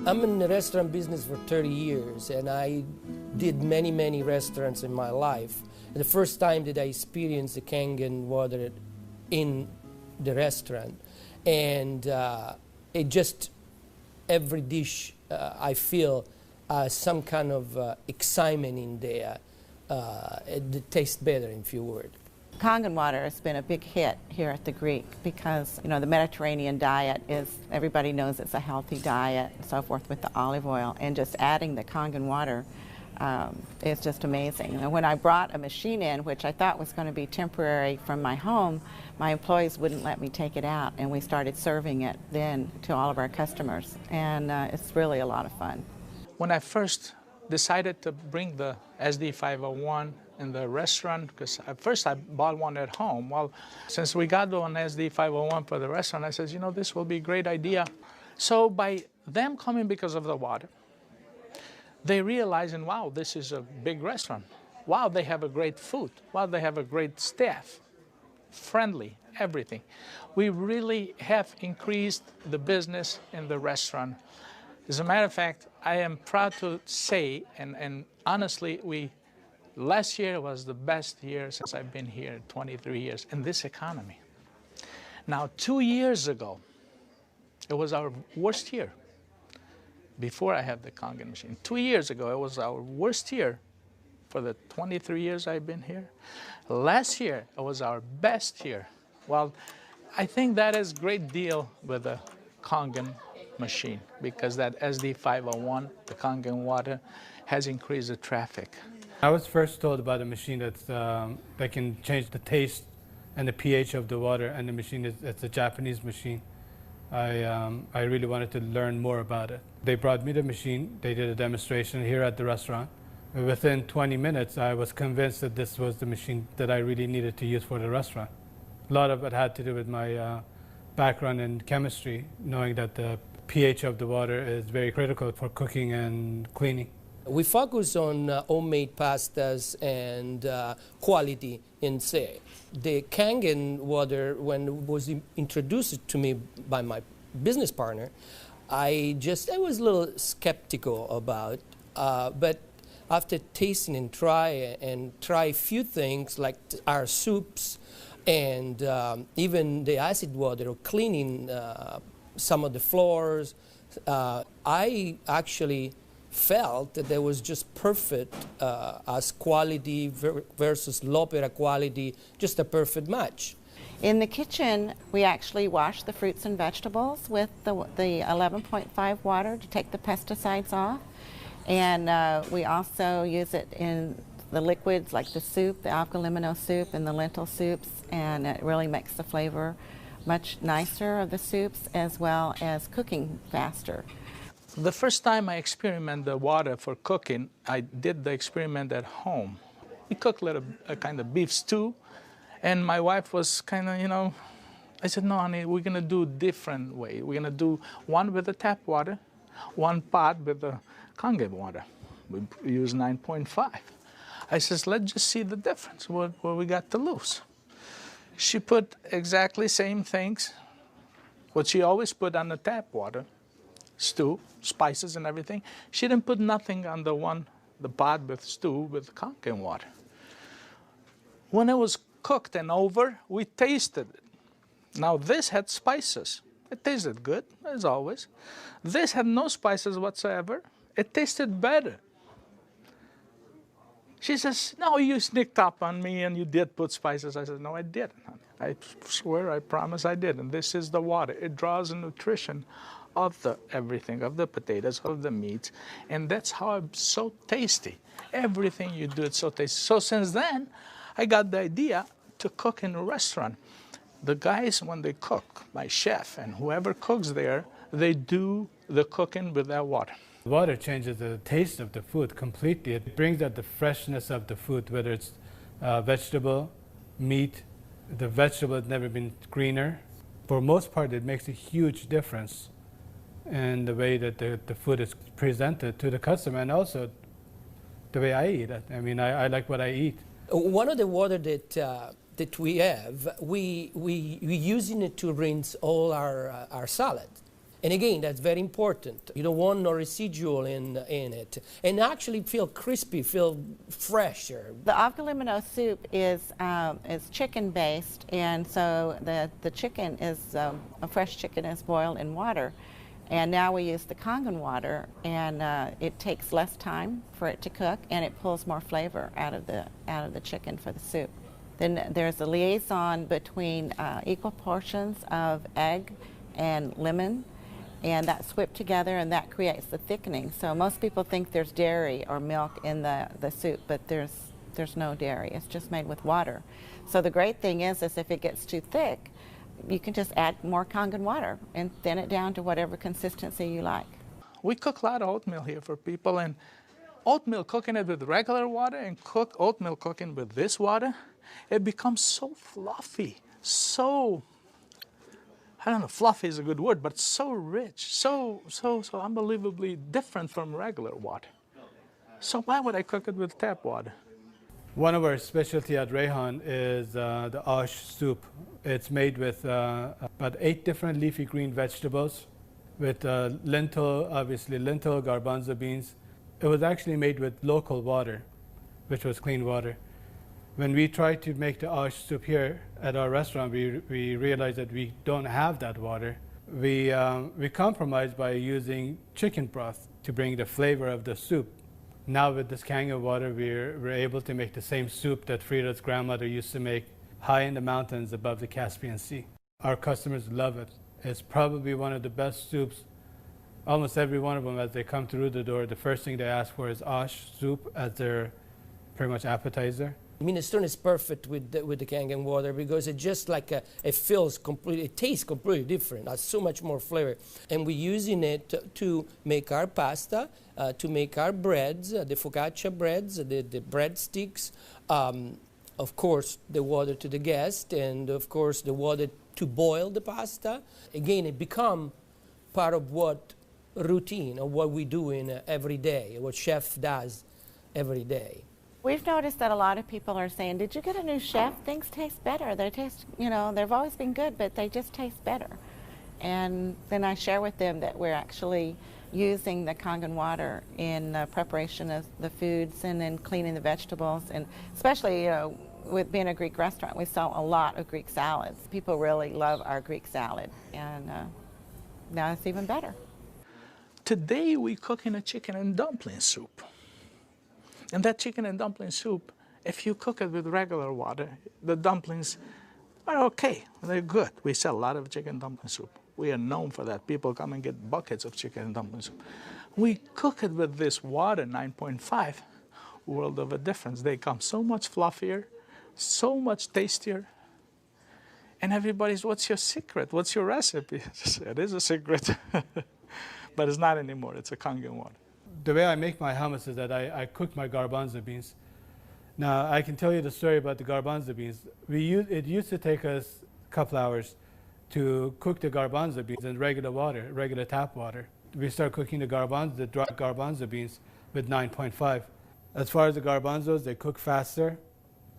I'm in the restaurant business for 30 years, and I did many, many restaurants in my life. And the first time that I experienced the Kangen Water in the restaurant, and it just, every dish I feel some kind of excitement in there. It tastes better, in few words. Kangen Water has been a big hit here at the Greek because, you know, the Mediterranean diet is, everybody knows it's a healthy diet and so forth with the olive oil, and just adding the Kangen Water is just amazing. And when I brought a machine in, which I thought was going to be temporary from my home, my employees wouldn't let me take it out, and we started serving it then to all of our customers, and it's really a lot of fun. When I first decided to bring the SD501 in the restaurant, because at first I bought one at home. Well, since we got one SD501 for the restaurant, I said, you know, this will be a great idea. So by them coming because of the water, they realizing, wow, this is a big restaurant. Wow, they have a great food. Wow, they have a great staff. Friendly, everything. We really have increased the business in the restaurant. As a matter of fact, I am proud to say, and honestly, last year was the best year since I've been here, 23 years, in this economy. Now, 2 years ago, it was our worst year. Before I had the Kangen machine. 2 years ago, it was our worst year for the 23 years I've been here. Last year, it was our best year. Well, I think that is a great deal with the Kangen machine, because that SD501, the Kangen Water, has increased the traffic. I was first told about a machine that can change the taste and the pH of the water, and the machine it's a Japanese machine. I really wanted to learn more about it. They brought me the machine, they did a demonstration here at the restaurant. Within 20 minutes, I was convinced that this was the machine that I really needed to use for the restaurant. A lot of it had to do with my background in chemistry, knowing that the pH of the water is very critical for cooking and cleaning. We focus on homemade pastas and quality in say. The Kangen Water, when it was introduced to me by my business partner, I was a little skeptical about, but after tasting and try a few things like our soups and even the acid water, or cleaning some of the floors, I actually felt that there was just perfect as quality versus L'Opera quality, just a perfect match. In the kitchen, we actually wash the fruits and vegetables with the 11.5 water to take the pesticides off. And we also use it in the liquids like the soup, the alkalimino soup and the lentil soups, and it really makes the flavor much nicer of the soups, as well as cooking faster. The first time I experimented the water for cooking, I did the experiment at home. We cooked a kind of beef stew, and my wife was kind of, you know, I said, no, honey, we're going to do a different way. We're going to do one with the tap water, one pot with the Kangen water. We use 9.5. I says, let's just see the difference, what we got to lose. She put exactly same things, what she always put on the tap water, stew, spices and everything. She didn't put nothing on the pot with stew with Kangen water. When it was cooked and over, we tasted it. Now this had spices. It tasted good, as always. This had no spices whatsoever. It tasted better. She says, no, you sneaked up on me and you did put spices. I said, no, I didn't, honey. I swear, I promise I did. And this is the water. It draws the nutrition of the everything, of the potatoes, of the meats. And that's how it's so tasty. Everything you do, it's so tasty. So since then, I got the idea to cook in a restaurant. The guys, when they cook, my chef and whoever cooks there, they do the cooking with that water. Water changes the taste of the food completely. It brings out the freshness of the food, whether it's vegetable, meat. The vegetable has never been greener. For most part, it makes a huge difference in the way that the food is presented to the customer, and also the way I eat it. I mean, I like what I eat. One of the water that we have, we using it to rinse all our salad. And again, that's very important. You don't want no residual in it. And actually feel crispy, feel fresher. The avgalimino soup is chicken-based, and so the chicken is, a fresh chicken is boiled in water. And now we use the Kangen water, and it takes less time for it to cook, and it pulls more flavor out of the chicken for the soup. Then there's a liaison between equal portions of egg and lemon, and that's whipped together, and that creates the thickening. So most people think there's dairy or milk in the soup, but there's no dairy. It's just made with water. So the great thing is if it gets too thick, you can just add more Kangen water and thin it down to whatever consistency you like. We cook a lot of oatmeal here for people, and oatmeal, cooking it with regular water and oatmeal cooking with this water, it becomes so fluffy, so, I don't know, fluffy is a good word, but so rich, so unbelievably different from regular water. So why would I cook it with tap water? One of our specialty at Rehan is the ash soup. It's made with about 8 different leafy green vegetables with lentil, obviously lentil, garbanzo beans. It was actually made with local water, which was clean water. When we tried to make the ash soup here at our restaurant, we realized that we don't have that water. We compromised by using chicken broth to bring the flavor of the soup. Now with this Kangen water, we're able to make the same soup that Frida's grandmother used to make high in the mountains above the Caspian Sea. Our customers love it. It's probably one of the best soups. Almost every one of them, as they come through the door, the first thing they ask for is ash soup as their pretty much appetizer. Minestrone is perfect with the Kangen water because it just like it feels completely, it tastes completely different. Has so much more flavor, and we're using it to make our pasta, to make our breads, the focaccia breads, the breadsticks. Of course, the water to the guest, and of course the water to boil the pasta. Again, it become part of what routine of what we do in every day, what chef does every day. We've noticed that a lot of people are saying, did you get a new chef? Things taste better. They taste, they've always been good, but they just taste better. And then I share with them that we're actually using the Kangen water in preparation of the foods and in cleaning the vegetables. And especially, with being a Greek restaurant, we sell a lot of Greek salads. People really love our Greek salad, and now it's even better. Today we're cooking a chicken and dumpling soup. And that chicken and dumpling soup, if you cook it with regular water, the dumplings are okay. They're good. We sell a lot of chicken and dumpling soup. We are known for that. People come and get buckets of chicken and dumpling soup. We cook it with this water, 9.5, world of a difference. They come so much fluffier, so much tastier. And everybody's, what's your secret? What's your recipe? It is a secret, but it's not anymore. It's a Kangen water. The way I make my hummus is that I cook my garbanzo beans. Now, I can tell you the story about the garbanzo beans. It used to take us a couple hours to cook the garbanzo beans in regular water, regular tap water. We start cooking the dry garbanzo beans with 9.5. As far as the garbanzos, they cook faster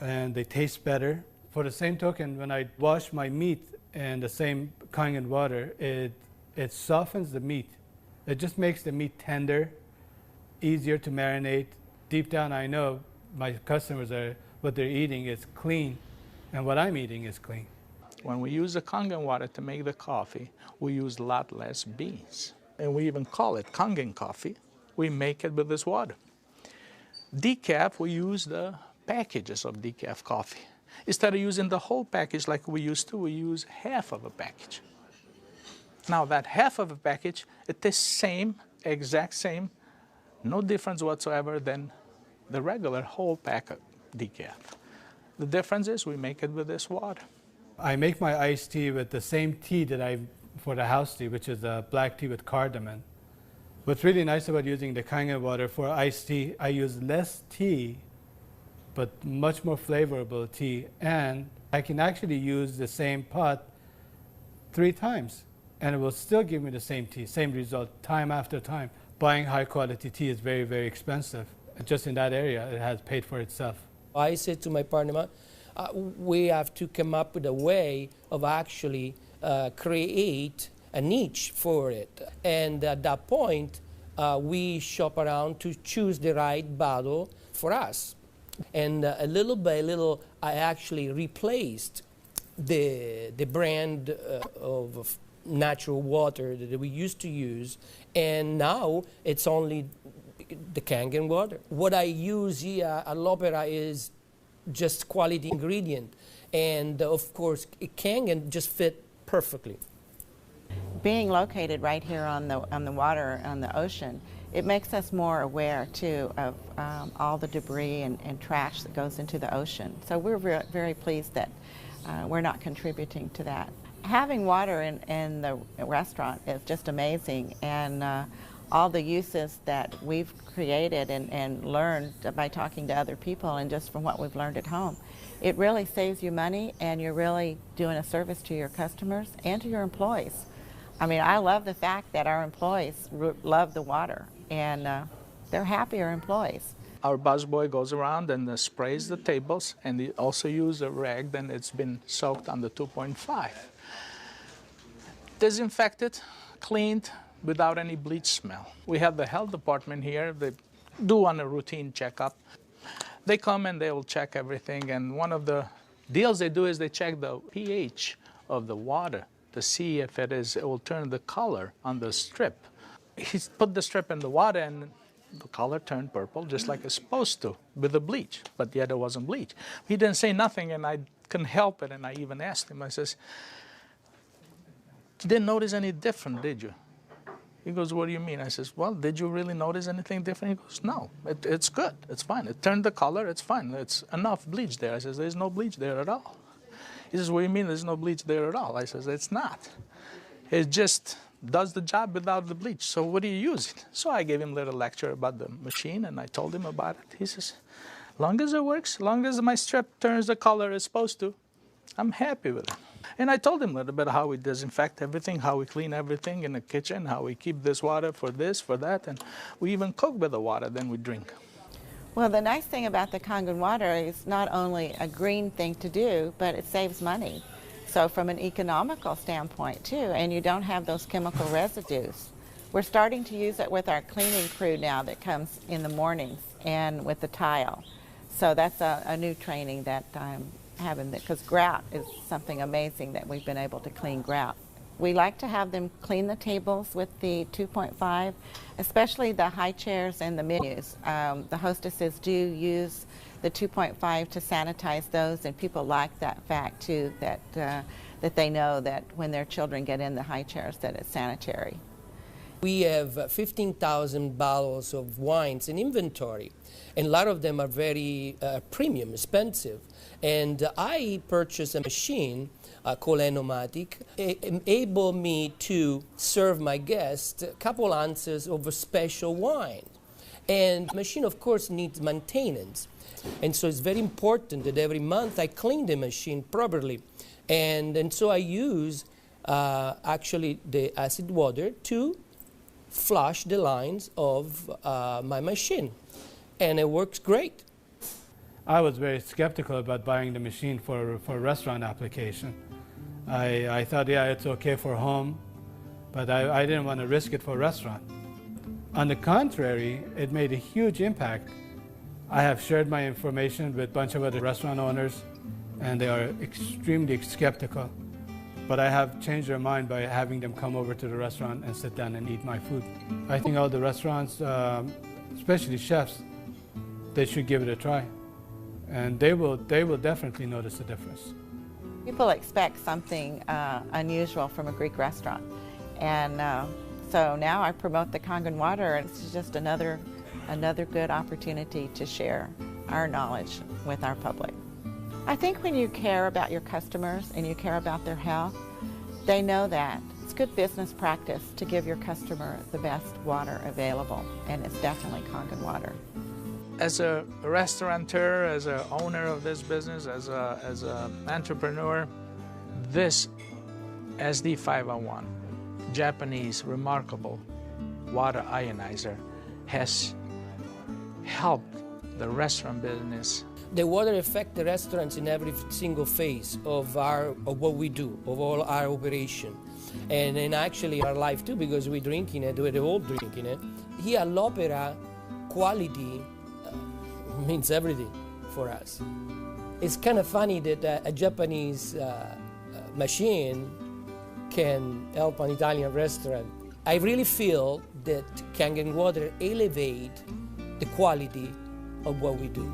and they taste better. For the same token, when I wash my meat in the same Kangen water, it softens the meat. It just makes the meat tender, easier to marinate. Deep down, I know my customers what they're eating is clean, and what I'm eating is clean. When we use the Kangen water to make the coffee, we use a lot less beans. And we even call it Kangen coffee. We make it with this water. Decaf, we use the packages of decaf coffee. Instead of using the whole package like we used to, we use half of a package. Now that half of a package, it is same, exact same, no difference whatsoever than the regular whole pack of decaf. The difference is we make it with this water. I make my iced tea with the same tea that for the house tea, which is a black tea with cardamom. What's really nice about using the Kangen water for iced tea, I use less tea, but much more flavorful tea, and I can actually use the same pot 3 times, and it will still give me the same tea, same result, time after time. Buying high quality tea is very, very expensive. Just in that area, it has paid for itself. I said to my partner, we have to come up with a way of actually create a niche for it. And at that point, we shop around to choose the right bottle for us. And little by little, I actually replaced the brand of natural water that we used to use, and now it's only the Kangen water. What I use here at L'Opera is just quality ingredient, and of course, Kangen just fit perfectly. Being located right here on the water, on the ocean, it makes us more aware too of all the debris and trash that goes into the ocean. So we're very pleased that we're not contributing to that. Having water in the restaurant is just amazing, and all the uses that we've created and learned by talking to other people and just from what we've learned at home, it really saves you money, and you're really doing a service to your customers and to your employees. I mean, I love the fact that our employees love the water, and they're happier employees. Our busboy goes around and sprays the tables, and they also use a rag, then it's been soaked on the 2.5. Disinfected, cleaned, without any bleach smell. We have the health department here. They do on a routine checkup. They come and they will check everything, and one of the deals they do is they check the pH of the water to see if it will turn the color on the strip. He put the strip in the water, and the color turned purple, just like it's supposed to, with the bleach, but yet it wasn't bleach. He didn't say nothing, and I couldn't help it, and I even asked him, I says, "You didn't notice any different, did you?" He goes, "What do you mean?" I says, "Well, did you really notice anything different?" He goes, "No, it's good, it's fine. It turned the color, it's fine. It's enough bleach there." I says, "There's no bleach there at all." He says, "What do you mean there's no bleach there at all?" I says, "It's not. It just does the job without the bleach. So what do you use it?" So I gave him a little lecture about the machine, and I told him about it. He says, "Long as it works, long as my strip turns the color it's supposed to, I'm happy with it." And I told him a little bit how we disinfect everything, how we clean everything in the kitchen, how we keep this water for this, for that, and we even cook with the water, then we drink. Well, the nice thing about the Kangen water is not only a green thing to do, but it saves money. So from an economical standpoint too, and you don't have those chemical residues. We're starting to use it with our cleaning crew now that comes in the mornings, and with the tile. So that's a new training that I'm having, because grout is something amazing that we've been able to clean grout. We like to have them clean the tables with the 2.5, especially the high chairs and the menus. The hostesses do use the 2.5 to sanitize those, and people like that fact too, that they know that when their children get in the high chairs that it's sanitary. We have 15,000 bottles of wines in inventory, and a lot of them are very premium, expensive. And I purchased a machine called Enomatic, enable me to serve my guests a couple ounces of a special wine. And the machine, of course, needs maintenance. And so it's very important that every month I clean the machine properly. And so I use actually the acid water to flush the lines of my machine. And it works great. I was very skeptical about buying the machine for a restaurant application. I thought, yeah, it's okay for home, but I didn't want to risk it for a restaurant. On the contrary, it made a huge impact. I have shared my information with a bunch of other restaurant owners, and they are extremely skeptical. But I have changed their mind by having them come over to the restaurant and sit down and eat my food. I think all the restaurants, especially chefs, they should give it a try. And they will definitely notice a difference. People expect something unusual from a Greek restaurant. And so now I promote the Kangen water, and it's just another good opportunity to share our knowledge with our public. I think when you care about your customers and you care about their health, they know that. It's good business practice to give your customer the best water available, and it's definitely Kangen water. As a restaurateur, as an owner of this business, as an entrepreneur, this SD501, Japanese remarkable water ionizer, has helped the restaurant business. The water affects the restaurants in every single phase of what we do, of all our operation. And actually our life too, because we're drinking it, we're all drinking it. Here at l'Opera, quality means everything for us. It's kind of funny that a Japanese machine can help an Italian restaurant. I really feel that Kangen Water elevate the quality of what we do.